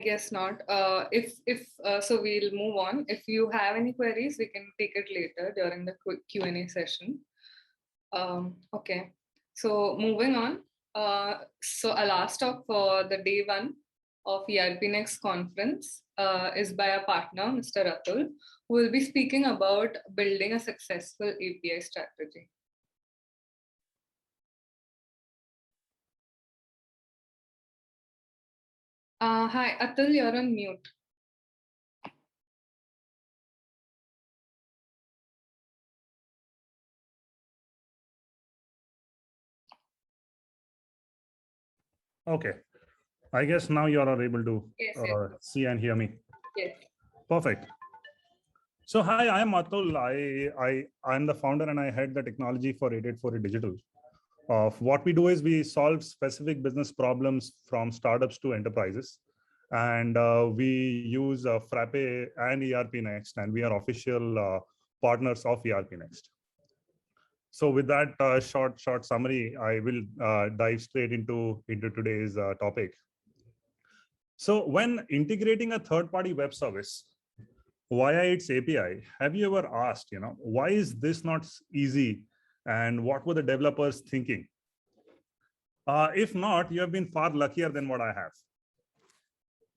guess not. So we'll move on. If you have any queries, we can take it later during the Q&A session. Okay. So moving on. So our last talk for the day one of ERP Next conference is by our partner, Mr. Atul, who will be speaking about building a successful API strategy. Hi, Atul, you're on mute. Okay. I guess now you are able to see and hear me. Yes. Perfect. So hi, I am Atul. I am the founder and I head the technology for 8848 Digital. What we do is we solve specific business problems from startups to enterprises. And we use Frappe and ERP Next, and we are official partners of ERP Next. So with that short summary, I will dive straight into today's topic. So when integrating a third-party web service via its API, have you ever asked, why is this not easy, and what were the developers thinking? If not, you have been far luckier than what I have.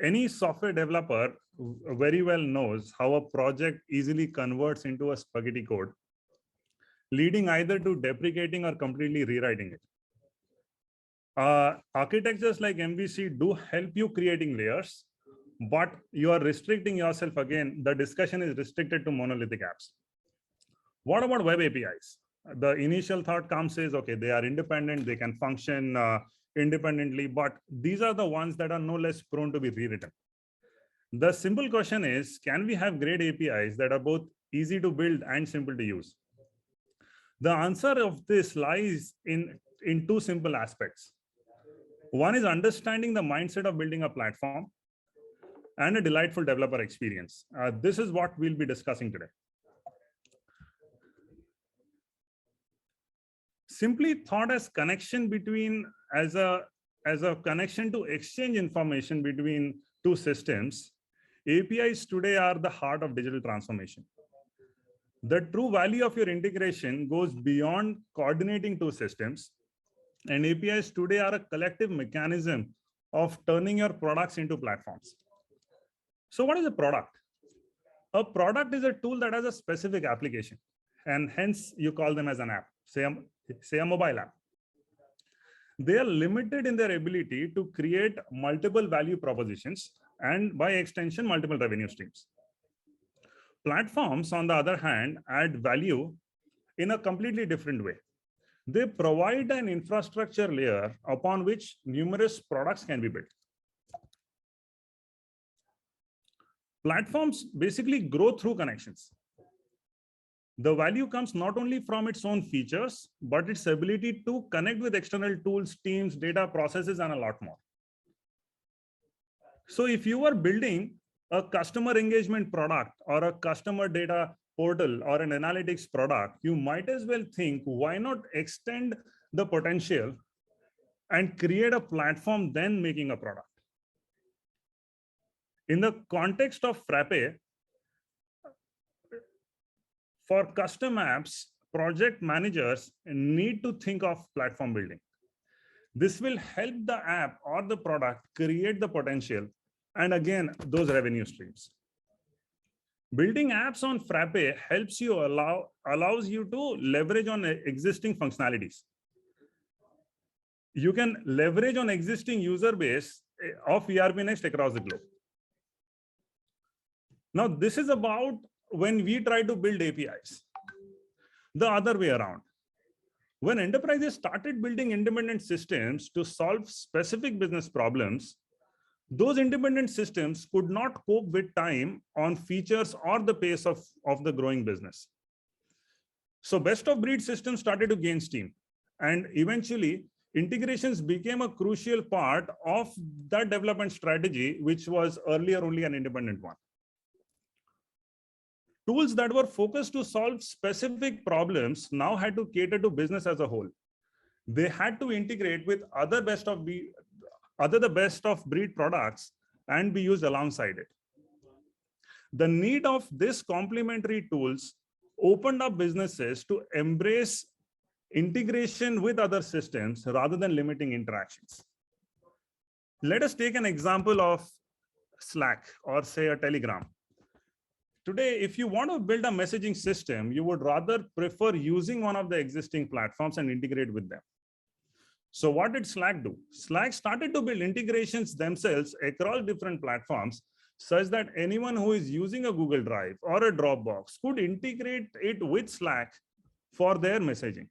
Any software developer very well knows how a project easily converts into a spaghetti code, leading either to deprecating or completely rewriting it. Architectures like MVC do help you creating layers, but you are restricting yourself again. The discussion is restricted to monolithic apps. What about web APIs? The initial thought comes is, okay, they are independent, they can function independently, but these are the ones that are no less prone to be rewritten. The simple question is, can we have great APIs that are both easy to build and simple to use? The answer of this lies in two simple aspects. One is understanding the mindset of building a platform and a delightful developer experience. This is what we'll be discussing today. Simply thought as connection between, as a connection to exchange information between two systems, APIs today are the heart of digital transformation. The true value of your integration goes beyond coordinating two systems, and APIs today are a collective mechanism of turning your products into platforms. So what is a product? A product is a tool that has a specific application, and hence you call them as an app, say a mobile app. They are limited in their ability to create multiple value propositions and by extension, multiple revenue streams. Platforms, on the other hand, add value in a completely different way. They provide an infrastructure layer upon which numerous products can be built. Platforms basically grow through connections. The value comes not only from its own features, but its ability to connect with external tools, teams, data, processes, and a lot more. So if you are building a customer engagement product or a customer data portal or an analytics product, you might as well think, why not extend the potential and create a platform, then making a product? In the context of Frappe, for custom apps, project managers need to think of platform building. This will help the app or the product create the potential and again, those revenue streams. Building apps on Frappe helps you allows you to leverage on existing functionalities. You can leverage on existing user base of ERP Next across the globe. Now, this is about when we try to build APIs. The other way around. When enterprises started building independent systems to solve specific business problems, those independent systems could not cope with time on features or the pace of the growing business. So best of breed systems started to gain steam, and eventually integrations became a crucial part of that development strategy, which was earlier only an independent one. Tools that were focused to solve specific problems now had to cater to business as a whole. They had to integrate with other best of breed products and be used alongside it. The need of these complementary tools opened up businesses to embrace integration with other systems rather than limiting interactions. Let us take an example of Slack or say a Telegram. Today, if you want to build a messaging system, you would rather prefer using one of the existing platforms and integrate with them. So what did Slack do? Slack started to build integrations themselves across different platforms such that anyone who is using a Google Drive or a Dropbox could integrate it with Slack for their messaging.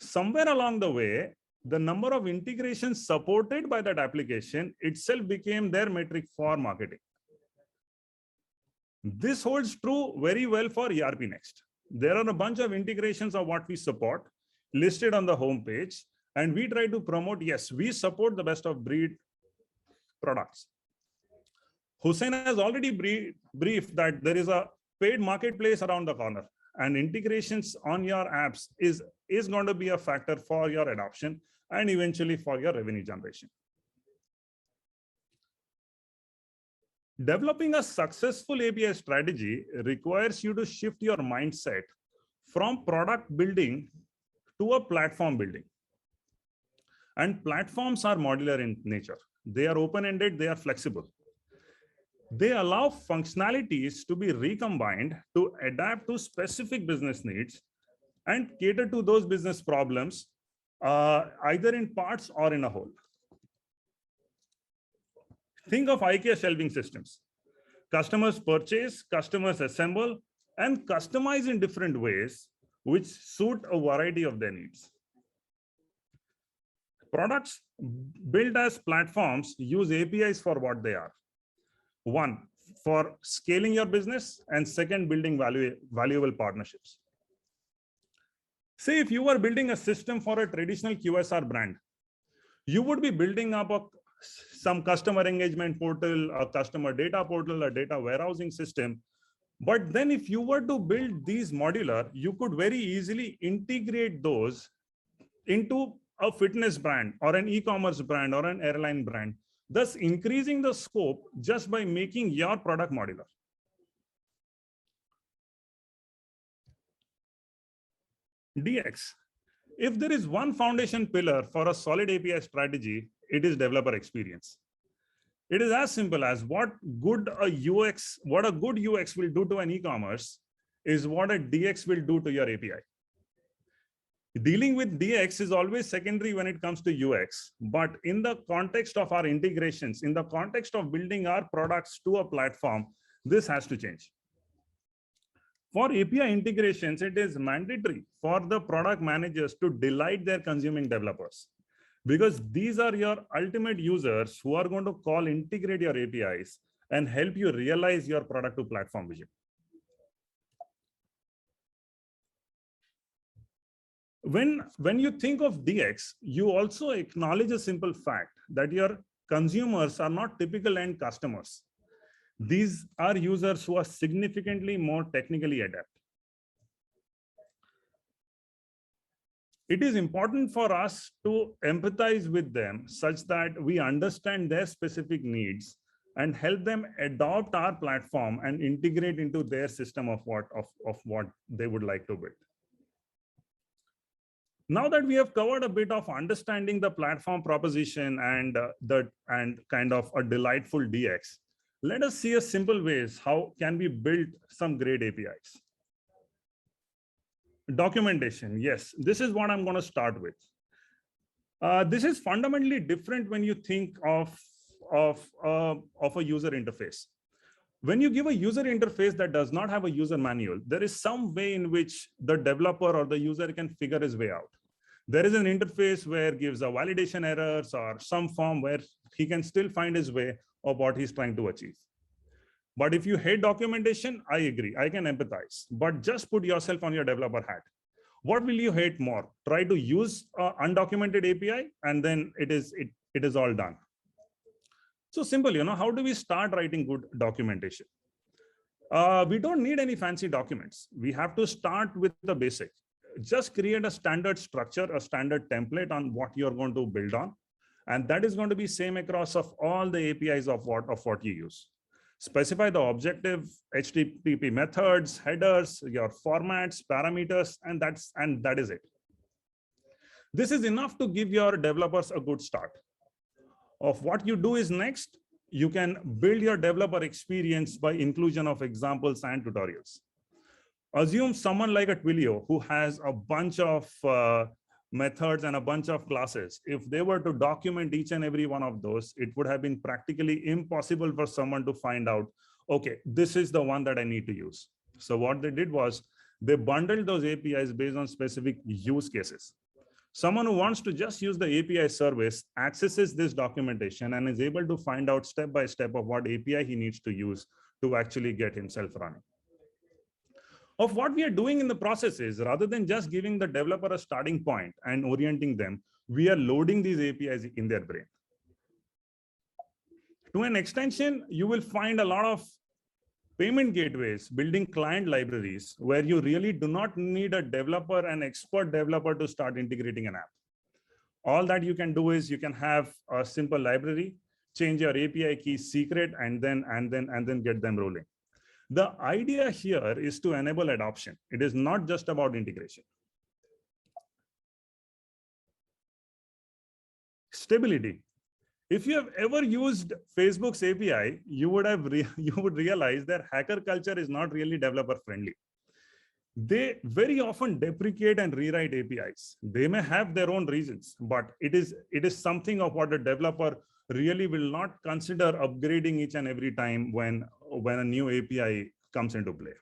Somewhere along the way, the number of integrations supported by that application itself became their metric for marketing. This holds true very well for ERP Next. There are a bunch of integrations of what we support listed on the homepage, and we try to promote, yes, we support the best of breed products. Hussein has already briefed that there is a paid marketplace around the corner, and integrations on your apps is going to be a factor for your adoption and eventually for your revenue generation. Developing a successful API strategy requires you to shift your mindset from product building to a platform building. And platforms are modular in nature. They are open-ended, they are flexible. They allow functionalities to be recombined to adapt to specific business needs and cater to those business problems, either in parts or in a whole. Think of IKEA shelving systems. Customers purchase, customers assemble, and customize in different ways, which suit a variety of their needs. Products built as platforms use APIs for what they are. One, for scaling your business, and second, building valuable partnerships. Say if you were building a system for a traditional QSR brand, you would be building up some customer engagement portal, a customer data portal, a data warehousing system. But then if you were to build these modular, you could very easily integrate those into a fitness brand or an e-commerce brand or an airline brand, thus increasing the scope just by making your product modular. DX. If there is one foundation pillar for a solid API strategy, it is developer experience. It is as simple as what a good UX will do to an e-commerce is what a DX will do to your API. Dealing with DX is always secondary when it comes to UX, but in the context of our integrations, in the context of building our products to a platform, this has to change. For API integrations, it is mandatory for the product managers to delight their consuming developers, because these are your ultimate users who are going to call, integrate your APIs and help you realize your product to platform vision. When you think of DX, you also acknowledge a simple fact that your consumers are not typical end customers. These are users who are significantly more technically adept. It is important for us to empathize with them such that we understand their specific needs and help them adopt our platform and integrate into their system of what they would like to build. Now that we have covered a bit of understanding the platform proposition and kind of a delightful DX, let us see a simple ways how can we build some great APIs. Documentation, yes, this is what I'm going to start with. This is fundamentally different when you think of a user interface. When you give a user interface that does not have a user manual, there is some way in which the developer or the user can figure his way out. There is an interface where it gives a validation errors or some form where he can still find his way of what he's trying to achieve. But if you hate documentation, I agree, I can empathize, but just put yourself on your developer hat. What will you hate more? Try to use undocumented API and then it is all done. So simple, how do we start writing good documentation? We don't need any fancy documents. We have to start with the basic. Just create a standard structure, a standard template on what you're going to build on, And that is going to be same across of all the APIs of what you use. Specify the objective HTTP methods, headers, your formats, parameters, and that is it. This is enough to give your developers a good start. Of what you do is next, you can build your developer experience by inclusion of examples and tutorials. Assume someone like a Twilio who has a bunch of methods and a bunch of classes. If they were to document each and every one of those, it would have been practically impossible for someone to find out, okay, this is the one that I need to use. So what they did was they bundled those APIs based on specific use cases. Someone who wants to just use the API service accesses this documentation and is able to find out step by step of what API he needs to use to actually get himself running. Of what we are doing in the process is, rather than just giving the developer a starting point and orienting them, we are loading these APIs in their brain. To an extension, you will find a lot of payment gateways, building client libraries where you really do not need a developer, an expert developer to start integrating an app. All that you can do is you can have a simple library, change your API key secret, and then get them rolling. The idea here is to enable adoption. It is not just about integration. Stability. If you have ever used Facebook's API, you would realize that hacker culture is not really developer friendly. They very often deprecate and rewrite APIs. They may have their own reasons, but it is something of what a developer really will not consider upgrading each and every time when a new API comes into play.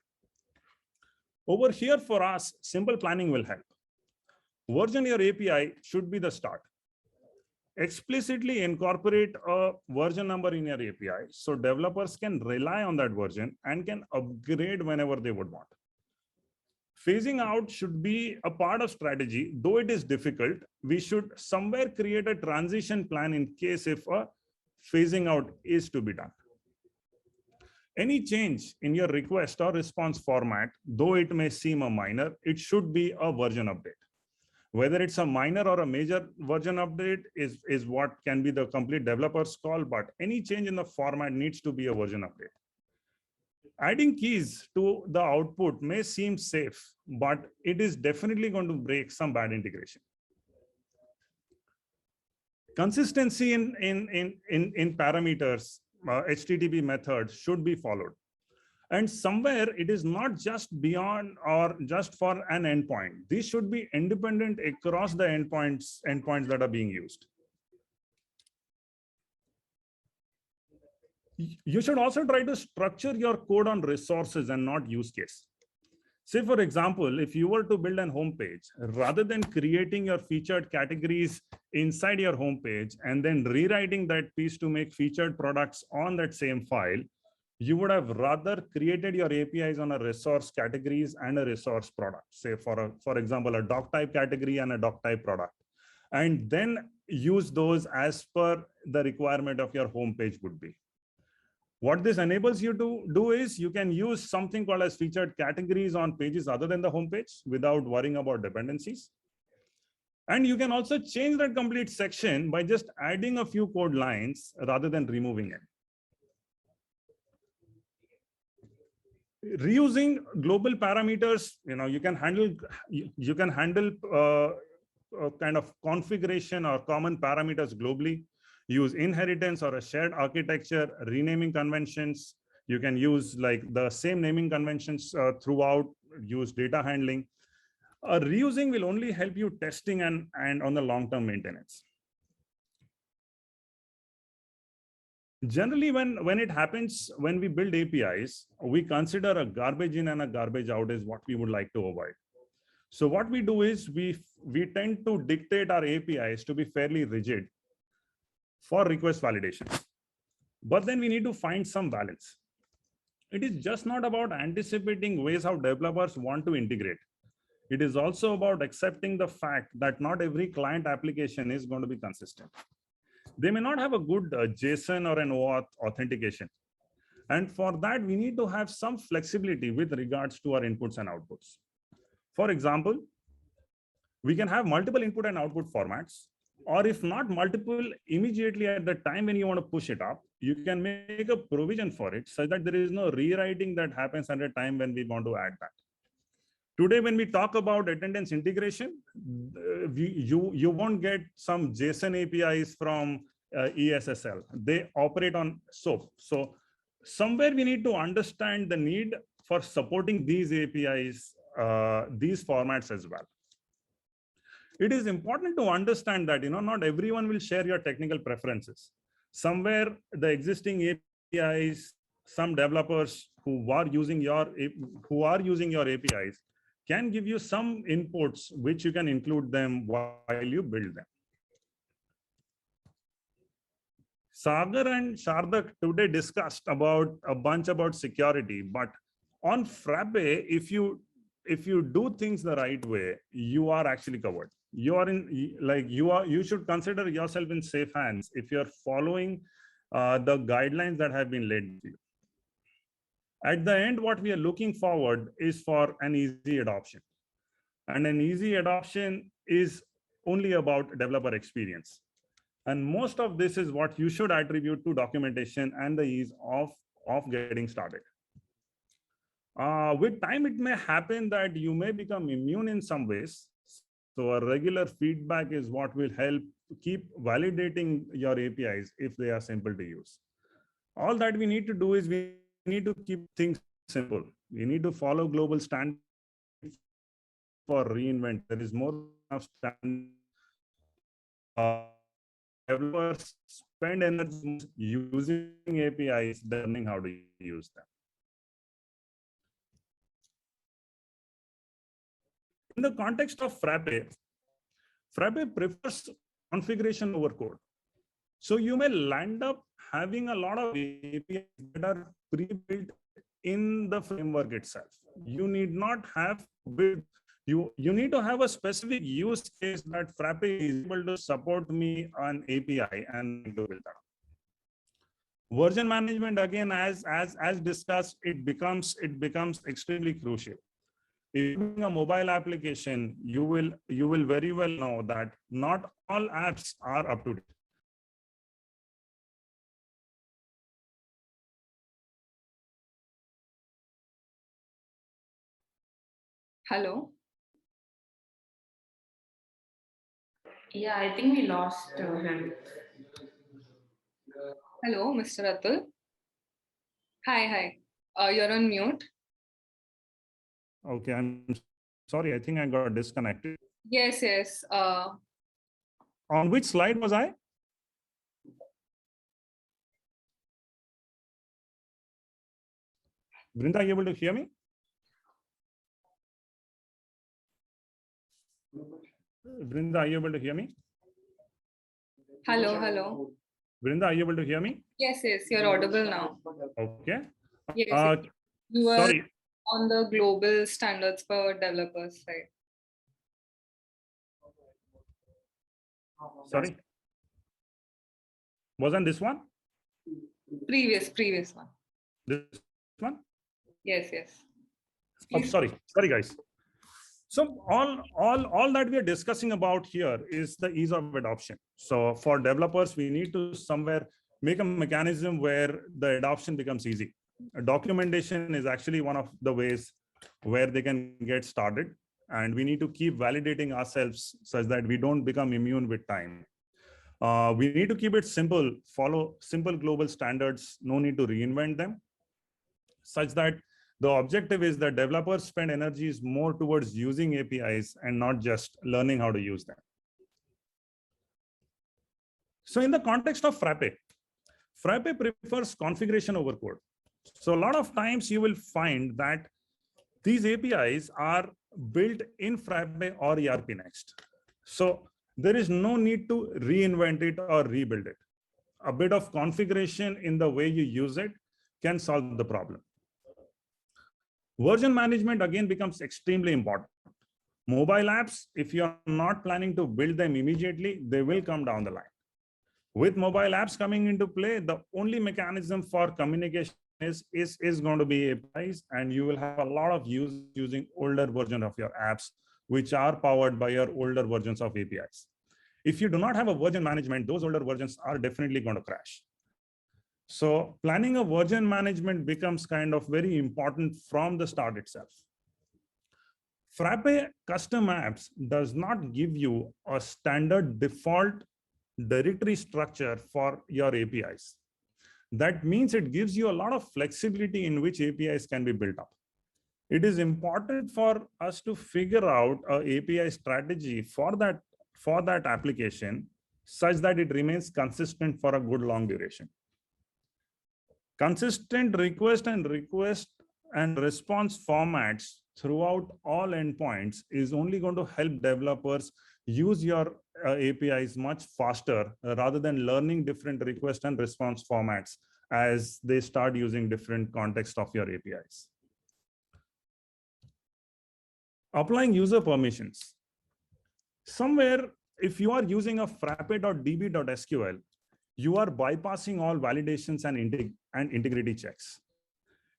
Over here for us, simple planning will help. Version your API should be the start. Explicitly incorporate a version number in your API so developers can rely on that version and can upgrade whenever they would want. Phasing out should be a part of strategy. Though it is difficult, we should somewhere create a transition plan in case if a phasing out is to be done. Any change in your request or response format, though it may seem a minor, it should be a version update. Whether it's a minor or a major version update is what can be the complete developer's call, but any change in the format needs to be a version update. Adding keys to the output may seem safe, but it is definitely going to break some bad integration. Consistency in parameters, HTTP methods should be followed. And somewhere it is not just beyond or just for an endpoint. These should be independent across the endpoints that are being used. You should also try to structure your code on resources and not use case. Say, for example, if you were to build an homepage, rather than creating your featured categories inside your homepage and then rewriting that piece to make featured products on that same file, you would have rather created your APIs on a resource categories and a resource product. Say, for example, a doc type category and a doc type product, and then use those as per the requirement of your homepage would be. What this enables you to do is you can use something called as featured categories on pages other than the homepage without worrying about dependencies. And you can also change that complete section by just adding a few code lines rather than removing it. Reusing global parameters, you can handle kind of configuration or common parameters globally. Use inheritance or a shared architecture, renaming conventions. You can use like the same naming conventions throughout, use data handling. Reusing will only help you testing and on the long-term maintenance. Generally, when it happens, when we build APIs, we consider a garbage in and a garbage out is what we would like to avoid. So what we do is we tend to dictate our APIs to be fairly rigid for request validation. But then we need to find some balance. It is just not about anticipating ways how developers want to integrate. It is also about accepting the fact that not every client application is going to be consistent. They may not have a good JSON or an OAuth authentication. And for that, we need to have some flexibility with regards to our inputs and outputs. For example, we can have multiple input and output formats. or if not multiple, immediately at the time when you want to push it up, you can make a provision for it such that there is no rewriting that happens at a time when we want to add that. Today, when we talk about attendance integration, you won't get some JSON APIs from ESSL. They operate on SOAP. So somewhere we need to understand the need for supporting these APIs, these formats as well. It is important to understand that not everyone will share your technical preferences. Somewhere the existing APIs, some developers who are using your APIs can give you some inputs which you can include them while you build them. Sagar and Shardak today discussed about a bunch about security, but on Frappe, if you do things the right way, you are actually covered. You should consider yourself in safe hands if you're following the guidelines that have been laid to you. At the end, what we are looking forward is for an easy adoption. And an easy adoption is only about developer experience. And most of this is what you should attribute to documentation and the ease of getting started. With time, it may happen that you may become immune in some ways. So a regular feedback is what will help keep validating your APIs if they are simple to use. All that we need to do is we need to keep things simple. We need to follow global standards for reinvent. There is more of standard. Developers spend energy using APIs, learning how to use them. In the context of Frappe prefers configuration over code. So you may land up having a lot of APIs that are pre-built in the framework itself. You need not have built. You need to have a specific use case that Frappe is able to support me on API and do build that. Version management, again, as discussed, it becomes extremely crucial. If you're doing a mobile application, you will very well know that not all apps are up to date. Hello. Yeah, I think we lost him. Hello, Mr. Atul. Hi. You're on mute. Okay, I'm sorry. I think I got disconnected. Yes. On which slide was I? Vrinda, are you able to hear me? Vrinda, are you able to hear me? Hello. Vrinda, are you able to hear me? Yes, you're audible now. Okay. Yes. You are Sorry. on the global standards for developers, right? Sorry. Wasn't this one? Previous one. This one? Yes. Oh, sorry, guys. So all that we are discussing about here is the ease of adoption. So for developers, we need to somewhere make a mechanism where the adoption becomes easy. Documentation is actually one of the ways where they can get started. And we need to keep validating ourselves such that we don't become immune with time. We need to keep it simple, follow simple global standards, no need to reinvent them, such that the objective is that developers spend energies more towards using APIs and not just learning how to use them. So in the context of Frappe prefers configuration over code. So a lot of times you will find that these APIs are built in Frappe or ERP Next. So there is no need to reinvent it or rebuild it. A bit of configuration in the way you use it can solve the problem. Version management again becomes extremely important. Mobile apps, if you're not planning to build them immediately, they will come down the line. With mobile apps coming into play, the only mechanism for communication is going to be APIs, and you will have a lot of users using older version of your apps, which are powered by your older versions of APIs. If you do not have a version management, those older versions are definitely going to crash. So planning a version management becomes kind of very important from the start itself. Frappe custom apps does not give you a standard default directory structure for your APIs. That means it gives you a lot of flexibility in which APIs can be built up. It is important for us to figure out an API strategy for that application such that it remains consistent for a good long duration. Consistent request and response formats throughout all endpoints is only going to help developers use your APIs much faster rather than learning different request and response formats as they start using different context of your APIs. Applying user permissions. Somewhere, if you are using a frappe.db.sql, you are bypassing all validations and integrity checks.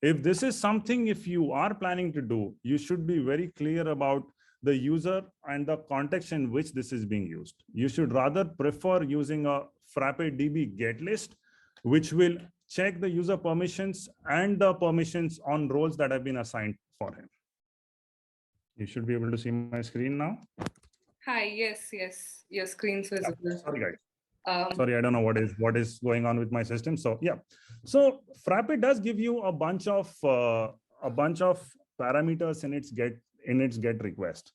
If this is something, if you are planning to do, you should be very clear about the user and the context in which this is being used. You should rather prefer using a FrappeDB get list, which will check the user permissions and the permissions on roles that have been assigned for him. You should be able to see my screen now. Hi, yes, your screen's visible. Yeah, sorry, guys. Sorry, I don't know what is going on with my system. So yeah, so Frappe does give you a bunch of parameters in its get request.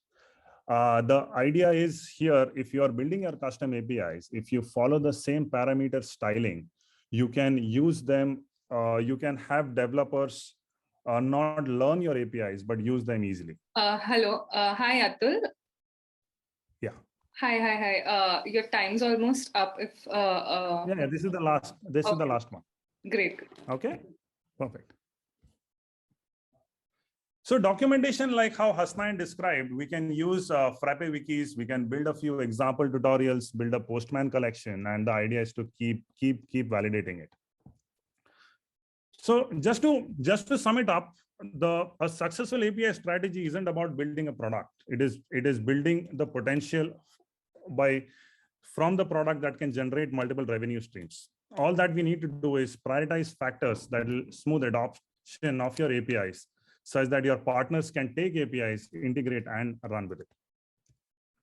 The idea is here, if you are building your custom APIs, if you follow the same parameter styling, you can use them. You can have developers not learn your APIs but use them easily. Hello, hi Atul. Yeah. Hi. Your time's almost up. If yeah, this is the last. This is the last one. Great. Okay, perfect. So documentation, like how Hasnain described, we can use Frappe wikis. We can build a few example tutorials, build a Postman collection, and the idea is to keep validating it. So just to sum it up, a successful API strategy isn't about building a product. It is building the potential from the product that can generate multiple revenue streams. All that we need to do is prioritize factors that will smooth adoption of your APIs such that your partners can take APIs, integrate, and run with it.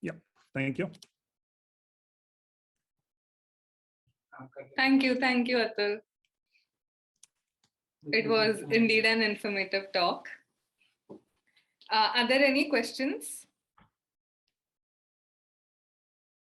Yeah, thank you. Thank you, Atul. It was indeed an informative talk. Are there any questions?